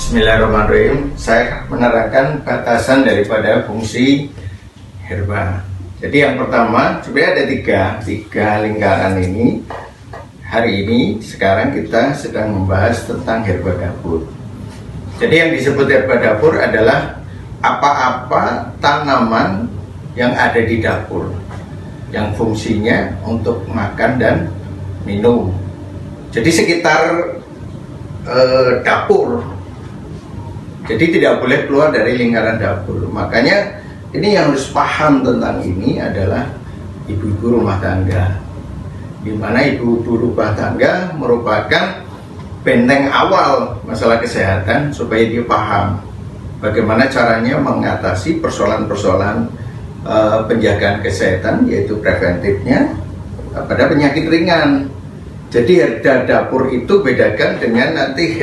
Bismillahirrahmanirrahim. Saya menerangkan batasan daripada fungsi herba. Jadi yang pertama, sebenarnya ada tiga lingkaran ini. Hari ini sekarang kita sedang membahas tentang herba dapur. Jadi yang disebut herba dapur adalah apa-apa tanaman yang ada di dapur, yang fungsinya untuk makan dan minum. Jadi sekitar dapur. Jadi tidak boleh keluar dari lingkaran dapur. Makanya ini yang harus paham tentang ini adalah ibu-ibu rumah tangga, di mana ibu-ibu rumah tangga merupakan benteng awal masalah kesehatan, supaya dia paham bagaimana caranya mengatasi persoalan-persoalan penjagaan kesehatan, yaitu preventifnya pada penyakit ringan. Jadi herba dapur itu bedakan dengan nanti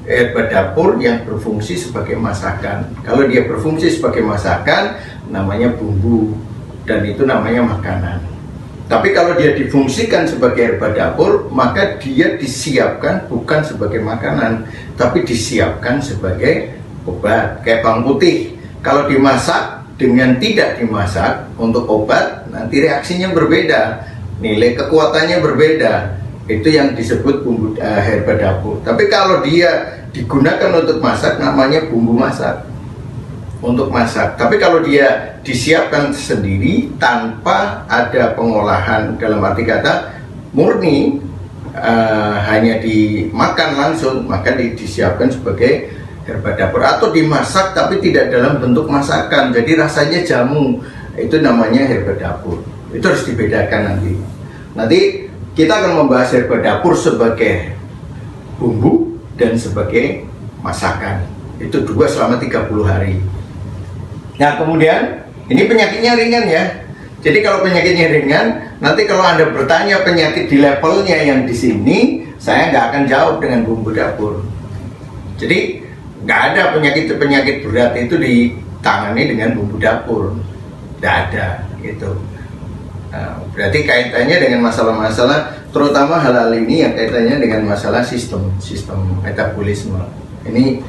herba dapur yang berfungsi sebagai masakan. Kalau dia berfungsi sebagai masakan, namanya bumbu, dan itu namanya makanan. Tapi kalau dia difungsikan sebagai herba dapur, maka dia disiapkan bukan sebagai makanan, tapi disiapkan sebagai obat. Kayak bawang putih, kalau dimasak dengan tidak dimasak untuk obat, nanti reaksinya berbeda, nilai kekuatannya berbeda. Itu yang disebut bumbu herba dapur. Tapi kalau dia digunakan untuk masak, namanya bumbu masak, untuk masak. Tapi kalau dia disiapkan sendiri tanpa ada pengolahan, dalam arti kata murni, hanya dimakan langsung, maka disiapkan sebagai herba dapur. Atau dimasak tapi tidak dalam bentuk masakan, jadi rasanya jamu, itu namanya herba dapur. Itu harus dibedakan nanti kita akan membahas herba dapur sebagai bumbu dan sebagai masakan. Itu dua selama 30 hari. Nah kemudian ini penyakitnya ringan ya. Jadi kalau penyakitnya ringan, nanti kalau Anda bertanya penyakit di levelnya yang di sini, saya nggak akan jawab dengan bumbu dapur. Jadi nggak ada penyakit berat itu ditangani dengan bumbu dapur, nggak ada gitu. Nah, berarti kaitannya dengan masalah-masalah, terutama hal-hal ini yang kaitannya dengan masalah sistem metabolisme. Ini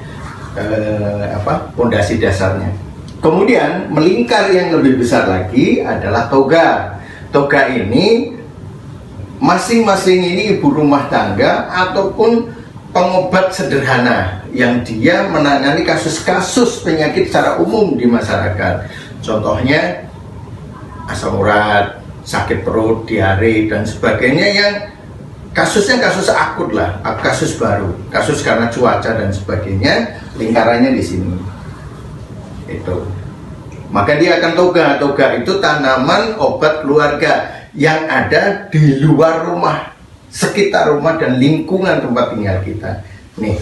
pondasi dasarnya. Kemudian melingkar yang lebih besar lagi adalah toga. Toga ini masing-masing ini ibu rumah tangga ataupun pengobat sederhana yang dia menangani kasus-kasus penyakit secara umum di masyarakat. Contohnya asam urat, sakit perut, diare, dan sebagainya, yang kasusnya kasus akut lah, kasus baru, kasus karena cuaca dan sebagainya, lingkarannya di sini. Itu. Maka dia akan toga. Toga itu tanaman obat keluarga yang ada di luar rumah, sekitar rumah dan lingkungan tempat tinggal kita. Nih.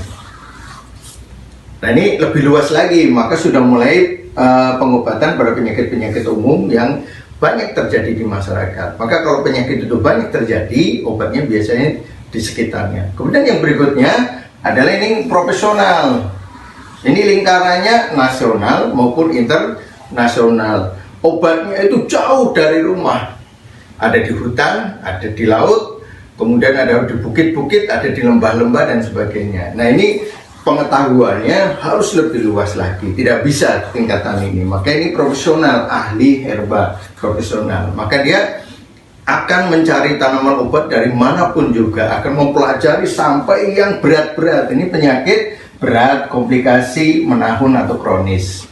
Nah ini lebih luas lagi, maka sudah mulai pengobatan pada penyakit-penyakit umum yang banyak terjadi di masyarakat. Maka kalau penyakit itu banyak terjadi, obatnya biasanya di sekitarnya. Kemudian yang berikutnya adalah ini profesional. Ini lingkarannya nasional maupun internasional. Obatnya itu jauh dari rumah. Ada di hutan, ada di laut, kemudian ada di bukit-bukit, ada di lembah-lembah dan sebagainya. Nah ini pengetahuannya harus lebih luas lagi, tidak bisa tingkatan ini. Maka ini profesional, ahli herba profesional. Maka dia akan mencari tanaman obat dari manapun juga, akan mempelajari sampai yang berat-berat. Ini penyakit berat, komplikasi, menahun atau kronis.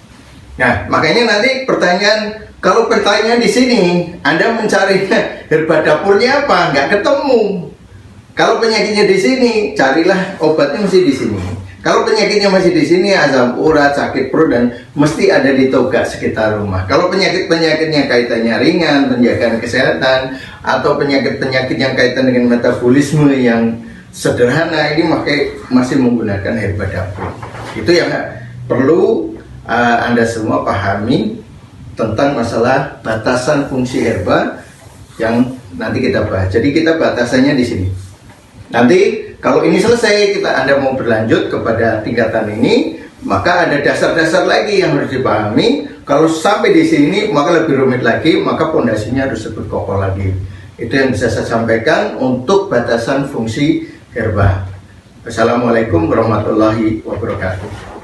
Nah, makanya nanti pertanyaan, kalau pertanyaan di sini, Anda mencari herba dapurnya apa? Nggak ketemu. Kalau penyakitnya di sini, carilah obatnya mesti di sini. Kalau penyakitnya masih di sini, asam urat, sakit perut, dan mesti ada di toga sekitar rumah. Kalau penyakit-penyakitnya kaitannya ringan, penjagaan kesehatan, atau penyakit-penyakit yang kaitan dengan metabolisme yang sederhana, ini masih menggunakan herba dapur. Itu yang perlu Anda semua pahami tentang masalah batasan fungsi herba yang nanti kita bahas. Jadi kita batasannya di sini. Nanti kalau ini selesai, Anda mau berlanjut kepada tingkatan ini, maka ada dasar-dasar lagi yang harus dipahami. Kalau sampai di sini, maka lebih rumit lagi, maka pondasinya harus lebih kokoh lagi. Itu yang bisa saya sampaikan untuk batasan fungsi herba. Wassalamualaikum warahmatullahi wabarakatuh.